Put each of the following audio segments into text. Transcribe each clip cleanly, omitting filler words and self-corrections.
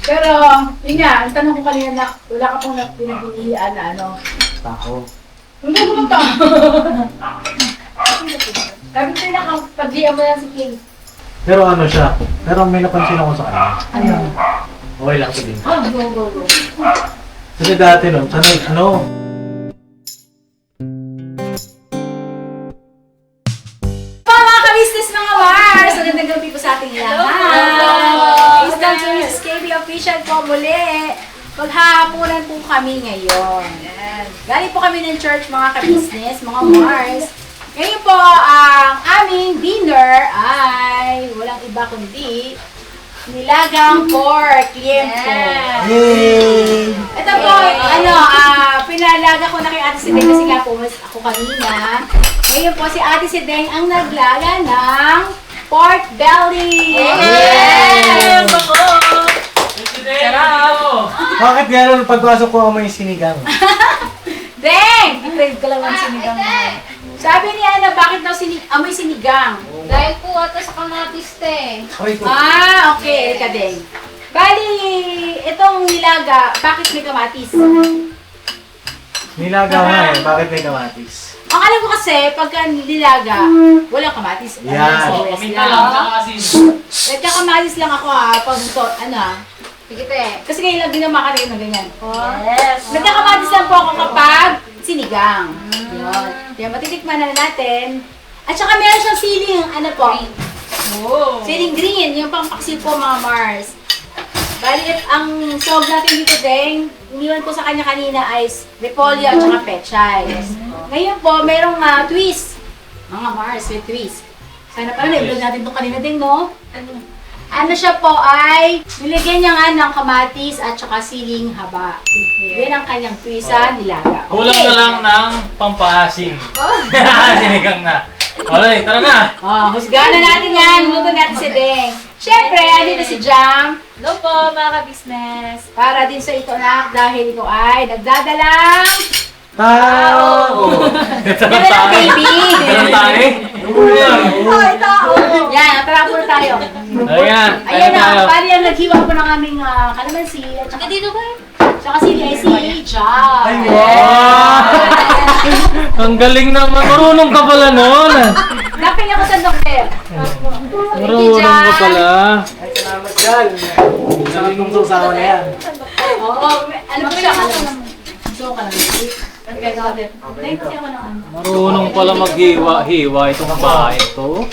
Pero, yun nga, ang tanong ko kanina na wala ka pong pinag-iian na ano. Tao. Hindi ko lang tao. Sabi ko na pag-iian mo lang si King. Pero ano siya? Pero may napansin ako sa kanya. Ano? Okay lang sabihin. Oh, go. Kasi dati nun, sanay, ano? Mga ka-business mga Mars! Magandang gabi po sa ating lahat. Welcome to Mrs. KB Official po muli. Maghahaponan po kami ngayon. Galing po kami ng church mga ka-business, mga Mars. Ngayon po, ang aming dinner ay walang iba kundi nilagang pork liempo. Yay! Ito po, pinalaga ko na kay Ate Sideng kasi nga pumas ako kanina. Ngayon po si Ate Sideng ang naglaga ng pork belly. Yes! Sarap! Bakit gano'n pagpasok ko may sinigang? Deng! I-crave ka lang ng sinigang na. Sabi ni Ana, bakit daw amoy sinigang? Dahil po ata sa kamatis te. Ay, ko. Ah, okay. Ka Deng. Bali, itong nilaga, bakit may kamatis? Nilaga nga eh. Bakit may kamatis? Ang alam ko kasi, pagka nilaga, walang kamatis. Yan. Paminta lang, tsaka asin. Kamatis lang ako pag ito, Sige te. kasi ngayon lang din ang makarinig na ganyan. Yes. Nagkakamatis lang po ako kapag sinigang. Yun. Kaya matitikman na natin. At saka meron siyang siling, siling green, yung pampaksi po mga Mars. Bali, ang sog natin dito, Deng, iniwan ko sa kanya kanina ay repolyo at saka pechay. Ngayon po, merong twist. Mga Mars, may twist. Sana pala na-vlog natin ito kanina, Deng, no? Ano siya po ay, nilagyan niya nga ng kamatis at saka siling haba. Yan ang kanyang twist sa nilaga. Kulang na lang ng pampaasim. Sinigang na. Alright, tara na. Husgahan na natin yan. Luto natin si Deng. Siyempre, andito si Jam. Hello po mga ka-business. Para din sa ito na dahil ito ay nagdadalang Tao! dadalang baby. Ganun tayo. Yan, tara po na tayo. Ayan, Ayan tayo. na, bali ang naghiwa po ng aming kalamansi at saka Dito ba? saka sili ay si Jam. Ay, wow! Ang galing naman. Marunong ka pala nun. Dapat ako sa dokter. Marunong ka pala. Ay, salamat yan. Sarap nung susawa na yan. Oo, ano ba siya? So, kalamansi. Thank you ako ng ano. Marunong pala maghiwa-hiwa itong bahay to.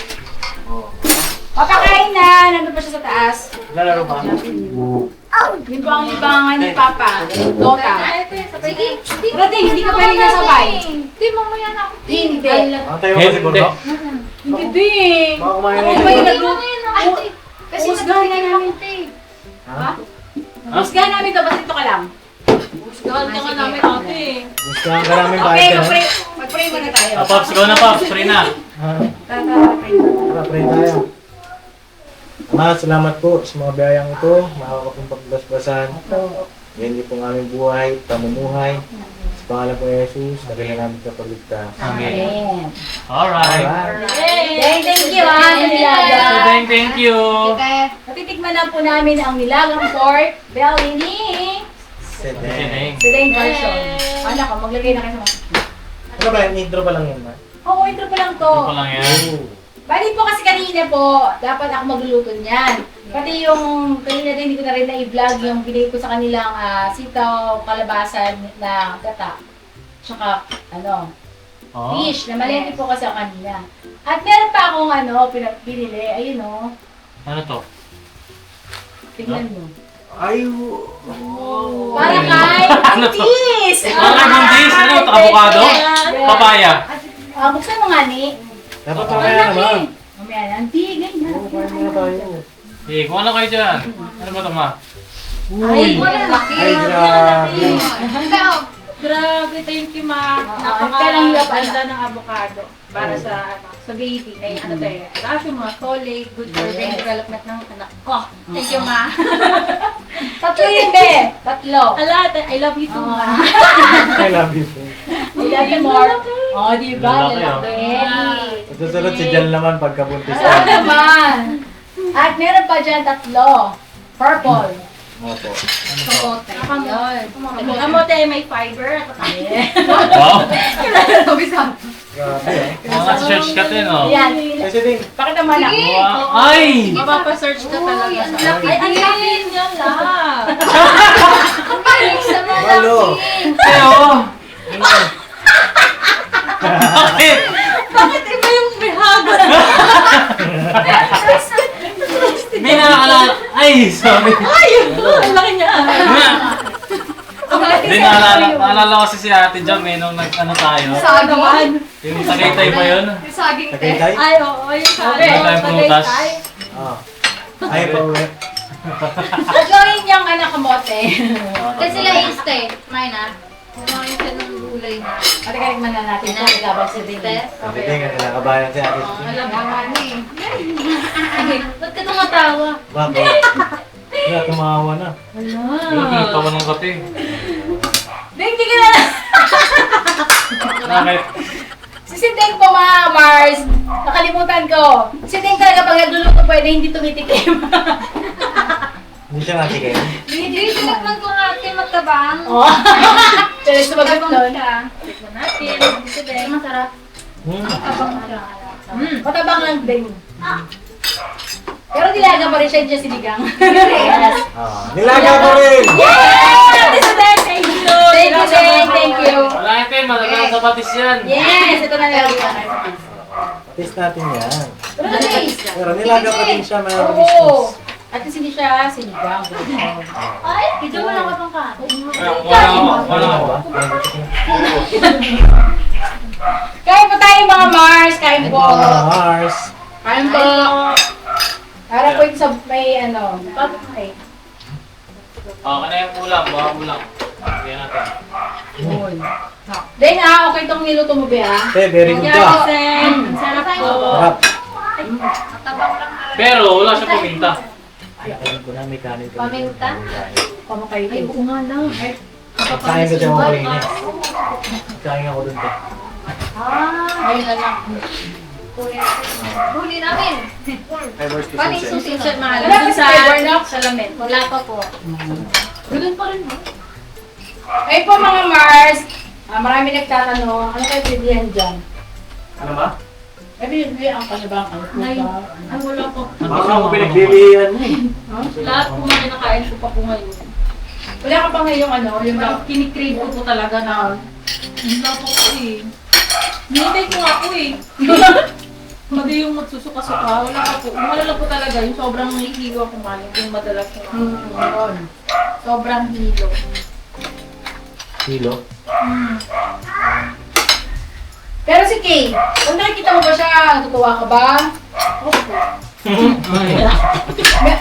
Papakain na! Nandun pa siya sa taas. Lalaro ba? Yun po ang libangan ni Papa. Dota. Sige. Pero hindi ka pwede nasabay. Di mamaya na ako. Hindi. Ang tayo kasi siguro. Hindi. Baka kumain Ano na ba yung ito. nagluto? Kasi Husgahan na namin. Ha? Husgahan namin to. Basta ito ka lang. Husgahan ka nga namin ate. Gusto ka namin Okay, bakit ka na? mag-pray muna tayo. Pops, ikaw na Pops. Pray na. Tara, pray tayo. Ama, salamat po sa mga biyayang ito. Makakapong pagbasbasan. Yan din po ang aming buhay, pamumuhay. Sa pangalan po ni Jesus, nagaling namin kapagligtas. Amen. Alright. Thank you ha. Nilaga. Thank you. Natitikman na po namin ang nilagang pork belly ni Sedeng. Sedeng version. Ano ka, maglagay na kayo sa Ano ba, intro pa lang yan, ma? Oo, intro pa lang to. Ito pa lang yan. Bali po kasi kanina po, dapat ako magluluto niyan. Pati yung kanina din, hindi ko na rin na-vlog yung binigay ko sa kanilang sitaw, kalabasan na gata. Tsaka, Oh. fish, na malente po kasi ako kanina. At meron pa akong pinili, ayun o. Ano to? Tignan mo. Ay, Para kay Ano to? Buntis! Para buntis? Ano? Avocado? Papaya? Buksan mo nga ni. dapat mamaya naman. Mamaya na, hindi, ganyan. Oo, kain muna tayo. Eh, kung ano kayo dyan? Ano ba ito ma? Ay, Ay, grabe. Grabe, thank you ma. Kailang Napakaganda ng avocado para sa baby. Ay, ano tayo? Kasi mga solid, good for brain development ng anak ko. Thank you ma. Tatlo yun, be. Tatlo. Ala, I love you too ma. I love you. I love you more. Oh, di ba? Lalaki, oh. Lalaki. Susunod si Jan naman pagkabuntis Oo naman. At meron pa dyan tatlo. Purple. Opo. Kamote. Yun. Kamote ay may fiber. Wow! Grabe eh. Mga search ka din, oh. Ayan. Kasi din, Pakita mo lang. Wow. Ay! Mapapa-search ka talaga Uy, sa ang laki. Ay, ang laki niya lang. Malo. Ay, oo. Bakit? Bakit iba yung bihagan? May nakakalat. Ay, sorry. Ang laki niya. Hindi, naalala kasi si Ate Jam eh, nung nag-ano tayo. Sagawan. Yung Tagaytay ba yun? Saging Tagaytay? Ay, oo. Yung sabi. Tagaytay prutas. Ah. Ay, pauwi. Gawin niyang anak kamote. Kasi sila iste. May na. Kumain siya ng gulay na. Pagkakaling man na natin ito. Nagabag si Rin. Sabi din, kinakabayan si Ate. Alam mo naman eh. Ba't ka tumatawa? Bakit? Wala, tumawa na. Pinagtawa ng kape. Hindi ka na. Bakit? Si Sinteng po mga Mars. Nakalimutan ko. Si Sinteng talaga pag nagluluto pwede hindi tumitikim. Hindi siya natikin. Hindi, tinikman ko nga ate magkabang. Oh. Pero sumagot nun. Tignan natin. Ito din. Masarap. Matabang lang din. Pero nilaga pa rin siya dyan sinigang. Yes. Ah, nilaga ko rin! Yes! Ate Sinteng, thank you. Thank you, Sinteng. Thank you. Wala ito, matagal sa patis yan. Yes! Ito na lang. Taste natin yan. Pero guys. Pero nilaga pa rin siya, mayroon Oo. business. At least hindi siya sinigang. Ay, video mo lang kapang ka. Wala ba? Kain po tayo mga Mars. Kain po. Mars. Kain po. Para po yung sa may ano. Ay. Oh, kana yung ulam, baka ulam. Kaya natin. Then okay itong niluto mo ba? Te, very good ka. Sen. Sarap po. Sarap. Pero wala siya puminta. Ay, alam ko na, may kanin ko. Paminta? Kumakain Ay, oo nga lang. Kain ko siya ako rin eh. Kain ako dun, te. Ayun na lang. Huli namin. Paning susi Sa na. mga Wala pa sa flavor, no? salamin. Wala pa po. Ganun pa rin mo. Ay po mga Mars. Marami nagtatanong. Ano kayo pilihan dyan? Ano ba? May pilihan ka na ba ang ano Ay, ba? ay, wala pa. Baka mo pinaglilihan mo eh. Lahat po mga kinakain ko pa po ngayon. Wala ka pa ngayong ano? Yung Yung kinikrave ko po talaga na. Wala pa po eh. Hinintay ko nga po eh. Madi yung magsusuka-suka. Wala pa po. Wala lang po talaga. Yung sobrang hilo ako kumain. Yung madalas ko. yun. Sobrang hilo. Kilo? Pero si Kay, kung nakikita mo ba siya, natutuwa ka ba?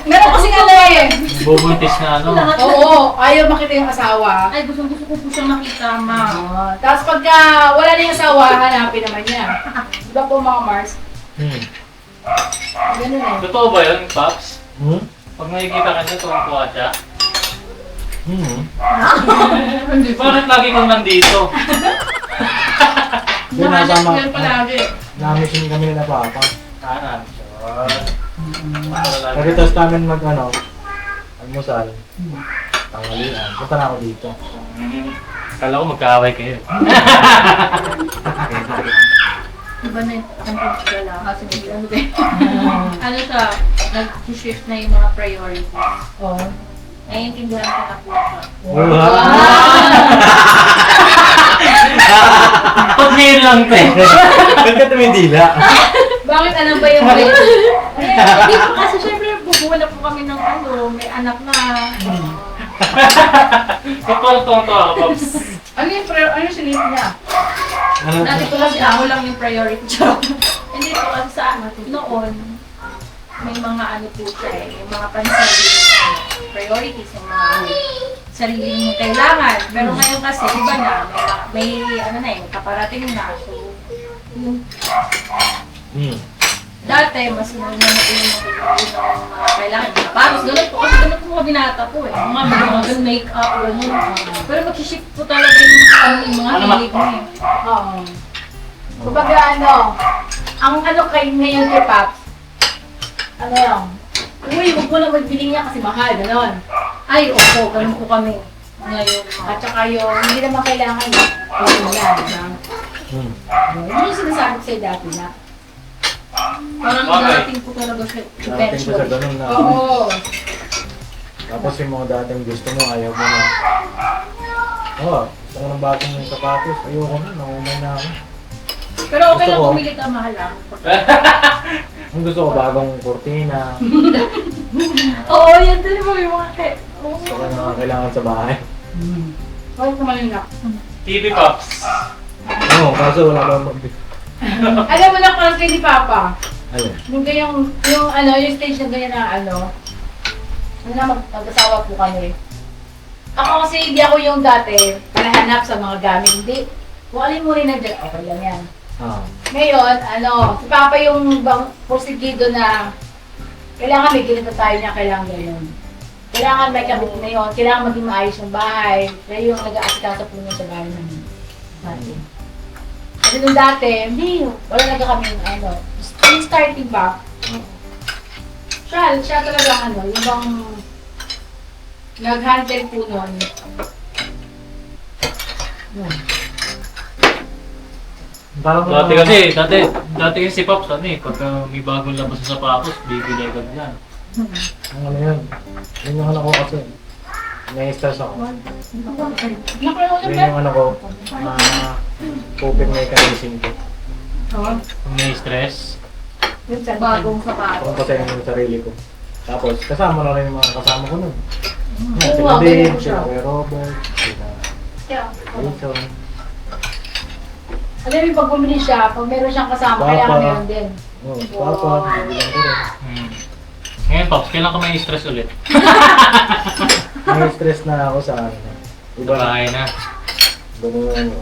Meron kasi ano eh. Bubuntis na ano. Oo, ayaw makita yung asawa. Ay, gusto ko po siyang makita, ma. Tapos pagka wala na yung asawa, hanapin naman niya. Diba po mga Mars? Ganun eh. Totoo ba yun, Paps? Hmm? Pag nakikita ka niya, tuwang-tuwa siya. Bakit lagi kang nandito? Doon nasama. Yan palagi. Namisin kami nila papa. Kanan. Kasi tapos namin mag-ano, almusal. Tanghalian. Punta na ako dito. Kala ko magkaaway kayo. Iba na yung pagkakala. Kasi hindi ano din. Ano siya, nag-shift na yung mga priorities. Oo. Naiintindihan ko na po siya. Pag ngayon lang, te. Ba't ka tumindila? Bakit ano ba yung way? Hindi po kasi syempre bubuo na po kami ng ano, may anak na. Ba't parang tuwang-tuwa ka, Paps? Ano yung sinip niya? Dati po kasi ako lang yung priority siya. Hindi po kasi sa noon, may mga ano po siya eh, yung mga pansariling priorities, yung mga sariling kailangan. Pero ngayon kasi, iba na, may ano na eh, may kaparating na. So, yung dati, mas nauna na po yung mga kailangan. Tapos, ganun po, kasi ganun po mga binata po eh. Mga make-up, ganun. Pero mag-shift po talaga yung mga hilig mo eh. Oo. Kumbaga ang ano kay ngayon kay Paps, ano yung, uy, huwag mo na magbili niya kasi mahal, gano'n. Ay, opo, ganun po kami. Ngayon. At saka yung, hindi naman kailangan yung yan. Hmm. Yun yung sinasabi ko sa'yo dati na. Parang Okay. darating po talaga sa Darating ko sa ganun na. Oo. Tapos yung mga dating gusto mo, ayaw mo na. Oo, gusto ko ng bagong sapatos. Ayoko na, naumay na ako. Pero okay lang Gusto ko. bumili ka mahal lang. Ang gusto ko, bagong kurtina. Oo, yan din mo yung mga Gusto ko na kailangan sa bahay. Huwag naman yun na. TV Pops. Oo, kaso wala ba mag... Alam mo na kung kay ni Papa. Ano? Yung ganyang, yung stage na ganyan na mag-asawa po kami. Ako kasi hindi ako yung dati, panahanap sa mga gamit. Hindi. Kung alin mo rin nandiyan, okay lang yan. Ah. Ngayon, si Papa yung porsigido na kailangan may ganito tayo niya, kailangan ganyan. Kailangan may kabit na yun, kailangan maging maayos yung bahay. Kaya yung nag-aasikasa po niya sa bahay namin. Kasi nung dati, hindi, wala naga kami yung starting pa. Siya talaga yung bang nag-handle po nun. Yun. Parang Dati kasi si Pops, pagka may bagong labas sa sapatos, bibili agad yan. ang ano yun. Yun yung ano ko kasi. Nai-stress ako. Yun yung ano ko. Coping mechanism ko. Kung may stress, Yun sa bagong sapatos. Kung kasi yung sarili ko. Tapos kasama na rin yung mga kasama ko nun. Oo, Sila Dave, ganyan ko siya. sila Kuya Robert, sila Jason. Alam mo, pag bumili siya, pag meron siyang kasama, Papa. kailangan meron din. Oh, Papa, bibilang ko rin. Ngayon Pops, kailan ka may stress ulit? May stress na ako sa ano. Iba na. Bahay na. Iba na yung ano.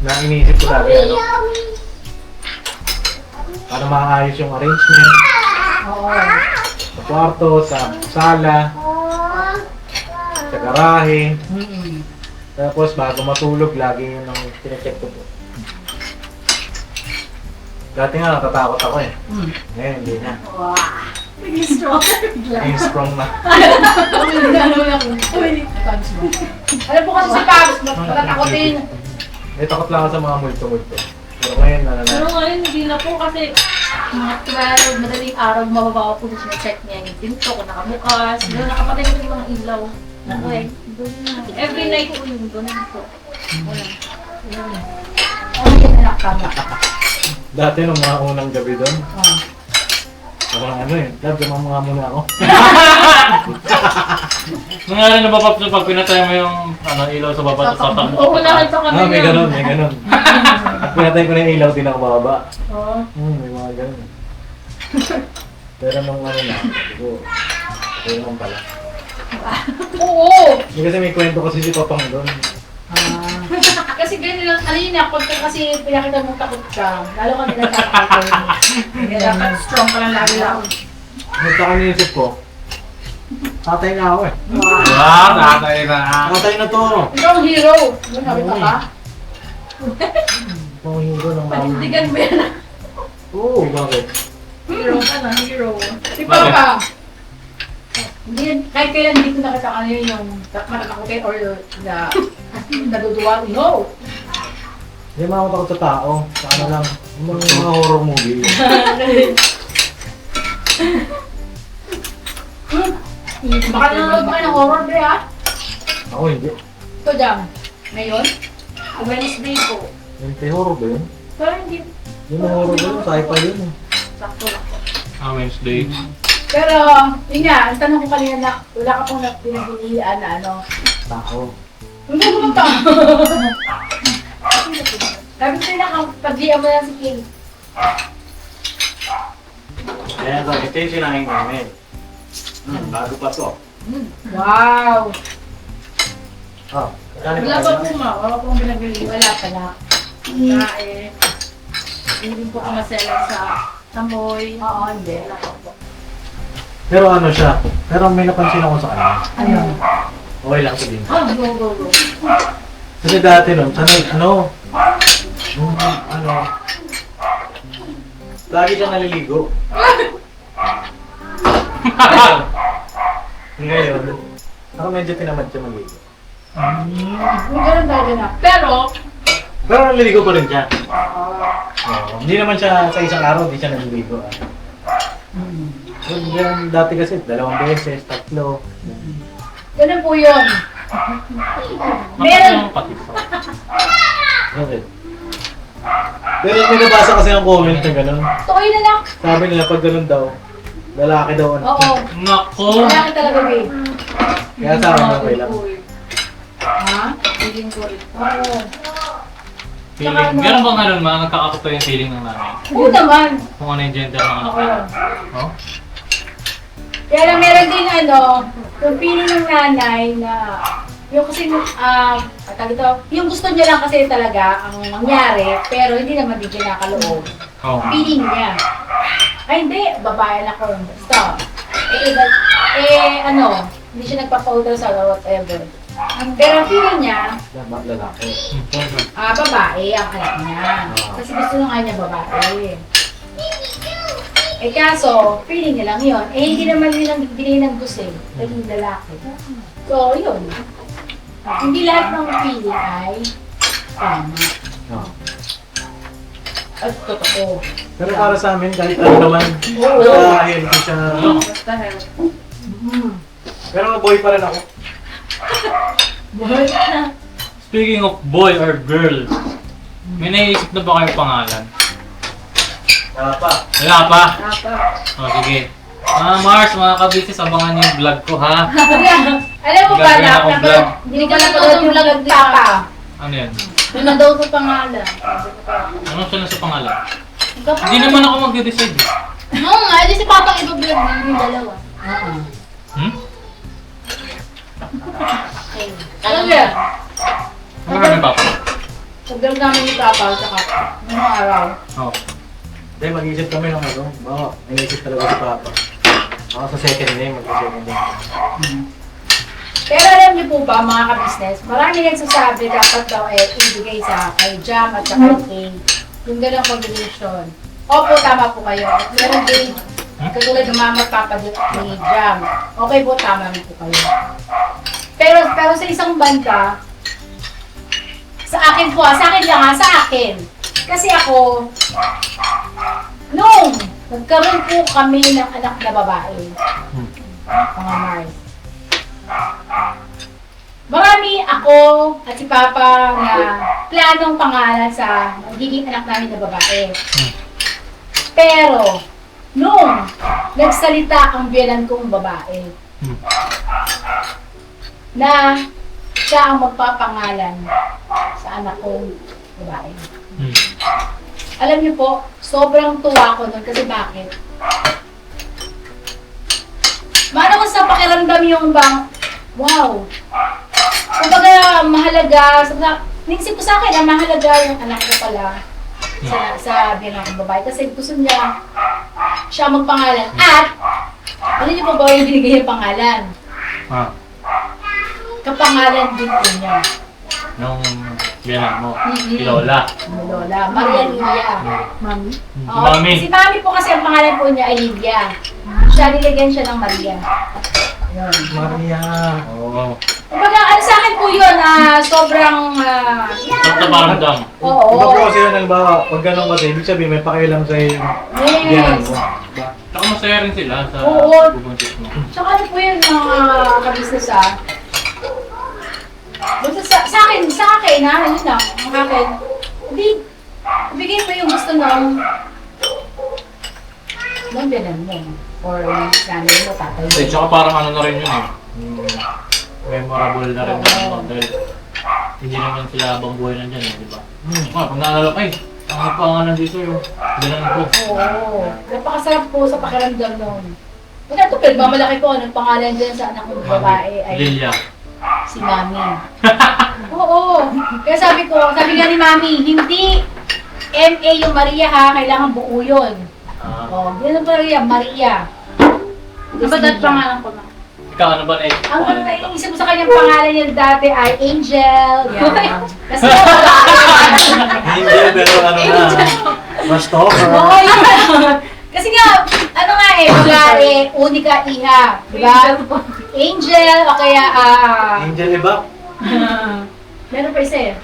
Na iniisip ko lagi para maayos yung arrangement Oo. sa kwarto, sa sala, sa garahe. Tapos bago matulog, lagi yun ang tine-check ko po. Dati nga natatakot ako eh. Ngayon hindi na. Ngayon strong na. Alam po kasi si Paps, matatakotin. May takot lang ako sa mga multo-multo. Pero ngayon Pero ngayon, hindi na po kasi mga 12, madaling araw, mababa po na check niya yung pinto, kung nakabukas, doon nakapatay ko yung mga ilaw. Okay, doon na. Every night po yung doon po. Ano yung anak tama? dati nung mga unang gabi doon, Oh. parang ano eh, love, mga muna ako. Nangyari na ba Pops pag pinatay mo yung ilaw sa baba at tatakbo? Oo, lahat sa kami May ganun, may ganun. Pinatay ko na yung ilaw, din ako bababa. Oo. May mga ganun. Pero nung ano na, siguro, ayun lang pala. Oo! Hindi kasi may kwento kasi si Papang doon. Kasi ganyan lang, kanina, kung kasi pinakita mong takot ka, lalo ka nila takot. Dapat strong ka lang lagi lang. Nagta ka niisip ko, tatay na ako eh. Tatay na. Tatay na to! Ikaw ang hero. Ano sabi ka pa? Pang hero ng Panindigan mo yan. Oo, bakit? Hero ka na, hero. Si Papa. Hindi, kahit kailan hindi ko nakita ano yun yung matatakotin or na naduduwa. No! Hindi naman ako takot sa tao. Sa ano lang, yung mga horror movie. Baka nanonood ka ng horror, Dre, ha? Ako hindi. Ito dyan. Ngayon? Wednesday po. Hindi horror ba yun? Pero hindi. Yung horror ba yun? Sci-fi yun eh. Sakto lang. Wednesday. Pero, yun nga, ang tanong ko kanina na wala ka pong pinagpilihan na ano. Tao. Hindi ko lang tao. Sabi ko sa'yo pag-liam mo lang si King. Ayan ko, ito yung sinahin namin. Bago pa to. Wow! Oh, Wala pa po ma, wala pong binabili. Wala pala. Kain. Hindi po ka maselan sa tamoy. Oo, hindi. Wala pa po. Pero ano siya? Pero may napansin ako sa kanya. Ano? Okay lang sabihin. Oh, go, go, go. Kasi dati nun, sanay, ano, yung ano, lagi siya naliligo. Ngayon, ako medyo tinamad siya maligo. May ganun talaga na. Pero, Pero naliligo pa rin siya. Oo. Hindi naman siya sa isang araw, hindi siya naliligo. Yung dati kasi, 2 beses, 3. ganun po yun. Meron. Pati sa. Bakit? Pero may nabasa kasi ang comment na gano'n. Tukoy na lang. Sabi nila pag gano'n daw, lalaki daw ano. Oo. Nako! Kailangan talaga, babe. Kaya sa akin okay lang. Ha? Feeling ko rin. Oo. Feeling. Meron bang ano, mga nagkakakuto yung feeling ng nanay? Oo naman. Kung ano yung gender ng anak Oo. niya? Oh? Kaya lang meron din yung feeling ng nanay na yung kasi, yung gusto niya lang kasi talaga ang mangyari, pero hindi naman din kinakaloob. Oh. Feeling niya. Ay hindi, babae na ko. Basta. Hindi siya nagpapa-ultrasound or whatever. Pero feeling niya, Lalaki. babae ang anak niya. Kasi gusto nga niya babae. Kaso, feeling niya lang yun. Hindi naman nilang ginagos naging lalaki. So, yun. Hindi lahat ng feeling ay tama. Oo. At totoo. Pero para sa amin, kahit ano naman, Oo. healthy siya. Basta health. Pero boy pa rin ako. Speaking of boy or girl, may naisip na ba kayong pangalan? Wala pa. Wala pa? Oh, sige. Mga Mars, mga kabisis, abangan niyo yung vlog ko ha. Alam mo ba Gagawin akong vlog. hindi ka napanood yung vlog ni Papa? Ano yan? Doon na daw sa pangalan. Ano siya na sa pangalan? Hindi naman ako mag-decide eh. Oo nga, di si Papang iba-vlog na yung dalawa. Hmm? Alam niya, Ano kami papa? sa vlog namin ni Papa, tsaka nung araw. Oh. Hindi, mag-iisip kami ng ano. Baka, naisip talaga si Papa. Ako sa second name, mag-second name. Pero alam niyo po ba mga ka-business, marami nagsasabi dapat daw ibigay sa kay Jam at saka kay yung gano'ng combination. Opo, tama po kayo. At meron din, katulad ng mama at papa ni Jam. Okay po, tama rin po kayo. Pero sa isang banda, sa akin po, sa akin lang sa akin. Kasi ako, nung nagkaroon po kami ng anak na babae, mga Mars, marami ako at si Papa na planong pangalan sa magiging anak namin na babae. Pero, nung nagsalita ang biyanan kong babae, na siya ang magpapangalan sa anak kong babae. Alam niyo po, sobrang tuwa ko nun kasi bakit? Mano ko sa pakiramdam yung bang, wow! Kumbaga, mahalaga, naisip ko sa akin na mahalaga yung anak ko pala sa bilang ng babae. Kasi gusto niya siya magpangalan. At, ano niyo po ba yung binigay yung pangalan? Ah. Kapangalan din po niya. Nung biyanan mo, si Lola. Ni Lola, Maria Lilia. Mami? Oo, Mami. si Mami po kasi ang pangalan po niya ay Lilia. Siya, nilagyan siya ng Maria. Yun. Maria. Oo. Kumbaga, ano sa akin po yun, sobrang, Sarap na paramdam. oo. Iba po kasi yun, halimbawa, pag gano'n kasi, ibig sabihin may pakialam sa'yo yung biyanan Yes. mo. Tsaka masaya rin sila sa Oo. bubuntis mo. Tsaka ano po yun, mga kabisnes basta sa akin ha, yun lang, ang akin, hindi, ibigay mo yung gusto ng biyanan mo, or yung nanay mo, tatay mo. Eh, tsaka parang ano na rin yun eh. Memorable na rin naman mo dahil hindi naman sila habang buhay nandyan eh, di ba? Pag naalala ko ang pangalan dito yung biyanan ko. Oo, napakasarap po sa pakiramdam nun. Kaya ito, malaki po, anong pangalan dyan sa anak kong babae ay Lilia. si Mami. Oo, kaya sabi nga ni Mami, hindi M.A. yung Maria ha, kailangan buo yun. Ah. Oh, yun ang Maria. Dapat at pangalan ko na. Ikaw ano ba na Ang naiisip ko sa kanyang pangalan niya dati ay Angel. Yan. Kasi Hindi, pero ano na, mas talker. Oo, yun. Kasi nga, ano nga eh, wala eh, unika iha. Diba? Angel o kaya, Angel Ibak. meron pa isa eh.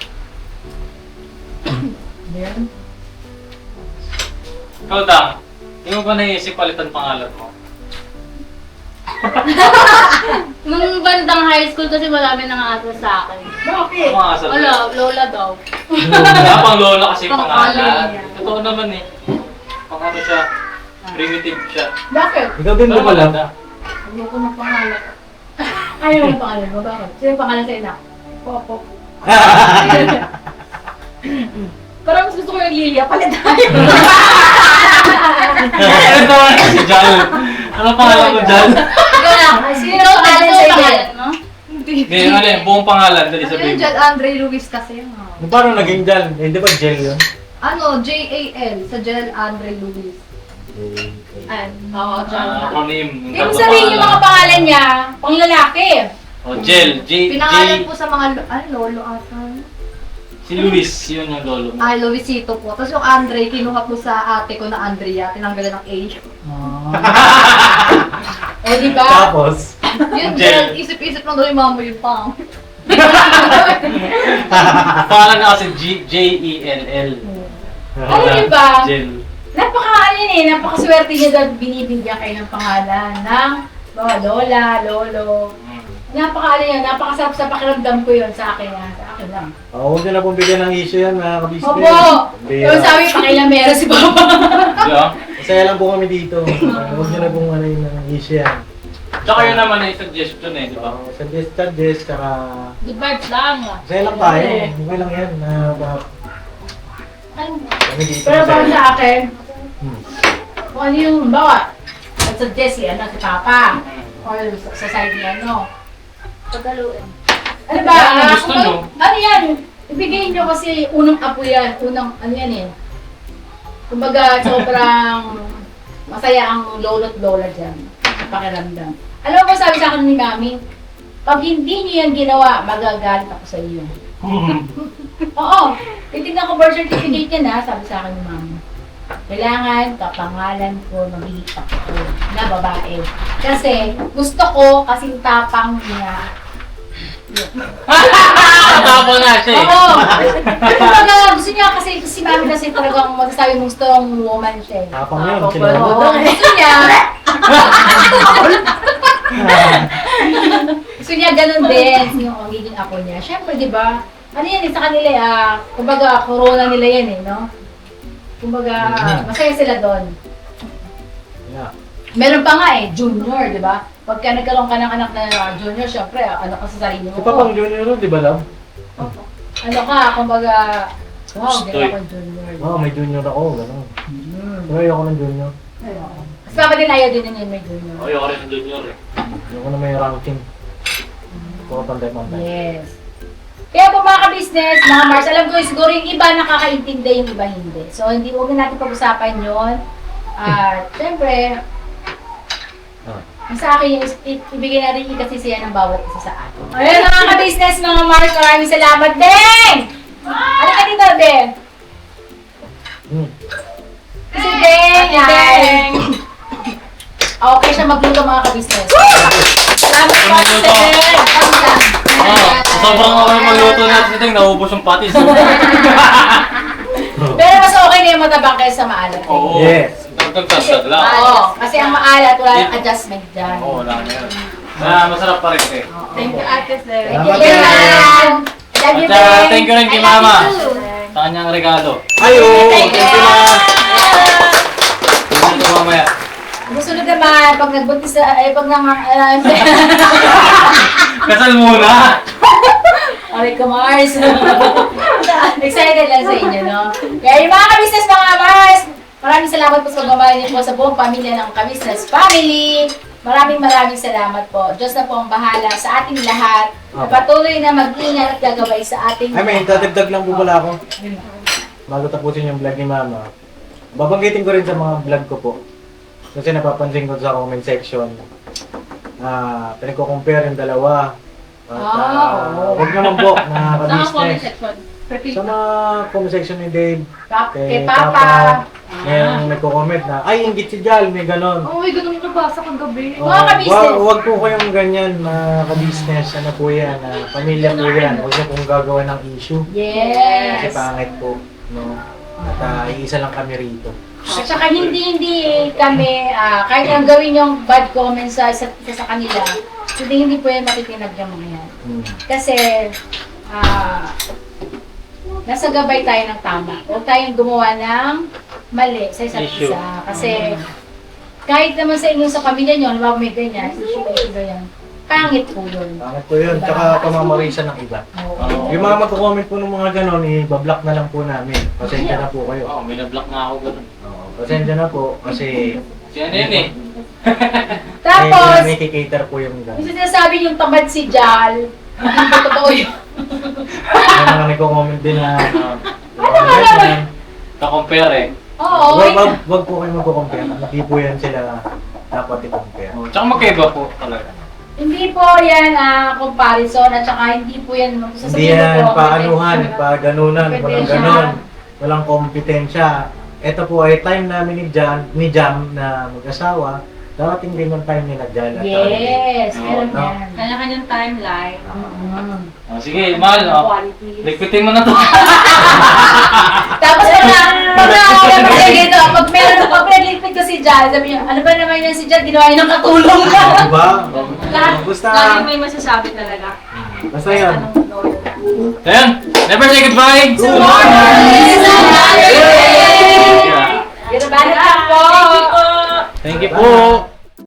Meron. Ikaw, Dang, hindi mo ba naisip palitan pangalan mo? Nung bandang high school kasi marami nang-aatras sa akin. Bakit? Mga asal. Wala, Lola daw. Wala pang lola kasi yung pangalan. Pangalan. Totoo naman eh. Pang siya, primitive siya. Bakit? Ikaw din ba pala? Ayoko ng pangalan. Ayaw mo yung pangalan mo, bakit? Sino yung pangalan sa ina? Popo. Parang mas gusto ko yung Lilia, palit tayo. Ano naman si Jal? Ano pangalan mo, Jal? Ikaw lang. Sino Ikaw, yung pangalan ano sa yung inyo? pangalan mo? Hindi, ano yung buong pangalan, dali sabihin. John Andre Luis kasi. Paano naging Jal? Eh, di ba Jel yun? Ano, J-A-L sa John Andre Luis. Oo, John. Acronym. Hindi mo sabihin yung mga pangalan niya, pang lalaki. Oh, Jel. Pinangalan po sa mga, lolo ata. Si Luis, yun yung lolo mo. Ay, Luisito po. Tapos yung Andre, kinuha po sa ate ko na Andrea. Tinanggalan ng A. O, di ba? Tapos, Yun, Jel. isip-isip lang daw yung mama yung pang. Pangalan na kasi Jell. Ano yun ba? Jel. Napakaswerte niya dahil binibigyan kayo ng pangalan ng mga lola, lolo. Napakasarap sa pakiramdam ko yun sa akin lang. huwag nyo na pong bigyan ng issue yan, mga kabisnes. Opo! Yung sabi, pakilamero si Papa. Yeah. Masaya lang po kami dito. Huwag nyo na pong ano yung issue yan. Tsaka yun naman ay suggestion eh, di ba? Suggest, tsaka... Good vibes lang. Masaya lang tayo. Okay lang yan. Kami dito Pero para masaya. sa akin, Hmm. kung ano yung, bawa, suggest si Papa. Or sa side niya, Pagaluin. Ano ba? Ano gusto nyo? Ano yan? Ibigay nyo kasi unang apo yan. Unang, ano yan eh. Kumbaga, sobrang masaya ang lolo't lola dyan. Pakiramdam. Alam mo ba sabi sa akin ni Mami? Pag hindi nyo yan ginawa, magagalit ako sa iyo. Oo. Titignan ko birth certificate yan ha, sabi sa akin ni Mami. Kailangan kapangalan ko magiging ako na babae. Kasi gusto ko kasing tapang niya. Tapos na siya eh. Oo! Kumbaga, gusto niya kasi si Mami kasi talagang masasabi mong strong woman siya. Tapang yun. Oo, Sinagot. gusto niya. Gusto niya ganun din yung magiging ako niya. Siyempre, di ba? Ano yan sa kanila kumbaga, corona nila yan no? Kumbaga, masaya sila doon. Yeah. Meron pa nga junior, di ba? Pagka nagkaroon ka ng anak na junior, syempre, ano ka sa sarili mo. Si Papang Junior yun, di ba, love? Ano ka, kumbaga, wow, Stoy. gano'n ako junior. Oo, may junior ako. Gano'n. Pero ayoko ng junior. Kasi baka din ayaw din yun may junior. Ayoko rin ng junior eh. Ayoko na may ranking. Puro pantay-pantay. Yes. Kaya po mga ka-business, mga Mars, alam ko siguro yung iba nakakaintindi, yung iba hindi. So, hindi huwag na natin pag-usapan yun. Siyempre, ang sa akin, ibigay na rin ikasisiyan ng bawat isa sa atin. Ayun mga ka-business, mga Mars, maraming salamat din! Ano ka dito, Ben? Si Deng! Deng! Okay siya magluto mga ka-business. Salamat po, Magluto. Deng! Oh, sobrang okay magluto natin ito, naubos yung patis. Pero mas okay na yung matabang kaysa maalat. Oo. Yes. Nagtagtagtag lang. Oo, kasi ang maalat, wala yung adjustment dyan. Oo, wala na yun. Ah, masarap pa rin eh. Thank you, Ate Sir. Thank you, Salamat, Deng! I love you, At Deng! thank you rin kay I love Mama. you too. Sa kanyang regalo. Ayo! Thank you! Tingnan ko mamaya. Susunod naman, pag nagbuntis na, pag Kasal muna! Aray ka, Mars! Excited lang sa inyo, no? Kaya yung mga ka-business, mga Mars, maraming salamat po sa pagmamahal niyo po sa buong pamilya ng ka-business family. Maraming salamat po. Diyos na po ang bahala sa ating lahat. Na patuloy na mag-ingat at gagabay sa ating Ay, may tatagdag lang po pala ako. Bago tapusin yung vlog ni Mama. Babanggitin ko rin sa mga vlog ko po. Kasi napapansin ko sa comment section. Pinagko-compare yung dalawa. At huwag naman po, Saan ang comment nakaka-business. section? Sa mga comment section ni Dave, kay Papa. Mayroong nagko-comment na, ay, inggit si Jal, may ganon. Oh, may ganun nabasa kagabi. Oo, Mga ka-business. Wag po kayong ganyan, mga ka-business, ano po yan, pamilya po yan. Huwag niyo pong gagawa ng issue. Kasi Yes. pangit po, no? At iisa lang kami rito. At saka hindi kami, kahit ang gawin yung bad comments sa isa't isa sa kanila, hindi po yan matitinag yung mga yan. Kasi, nasa gabay tayo ng tama. Huwag tayong gumawa ng mali sa isa't Issue. isa. Kasi, kahit naman sa inyo sa pamilya nyo, halimbawa may ganyan, issue ganyan, pangit po yun. Pangit po yun, tsaka pamamarisan ng iba. Yung mga magko-comment po ng mga ganon, ibablock na lang po namin. Pasensya na po kayo. Oo, may na-block na ako ganun. Pasensya na po, kasi Si ano yun eh? Tapos, may kikater po yung ganon. yung sinasabi yung tamad si Jal, hindi po totoo yun. May mga nagko-comment din na, Ka-compare eh. Oo, wag po kayo magko-compare. Hindi po yan sila dapat i-compare. Oh, tsaka magkaiba po talaga. hindi po yan comparison at saka hindi po yan Hindi sasabihin yan ko po, paanuhan, paganunan, walang Kompetensya. ganon. Walang kompetensya. Ito po ay time namin ni Jam na mag-asawa. Darating din yung time nila Jan at Yes, Oo, meron no? yan. Kanya-kanyang timeline. Oh, sige, mahal. Oh. Quality. Ligpitin mo na to. Tapos pag pinagligpit ko si Jan, sabi niya, ano ba naman yan si Jan, ginawa niya ng katulong na. Diba? Lahat, Basta, laging may masasabi talaga. basta yan. Anong loyal na. Ayan, never say goodbye. Ginabalit lang po. Thank you po.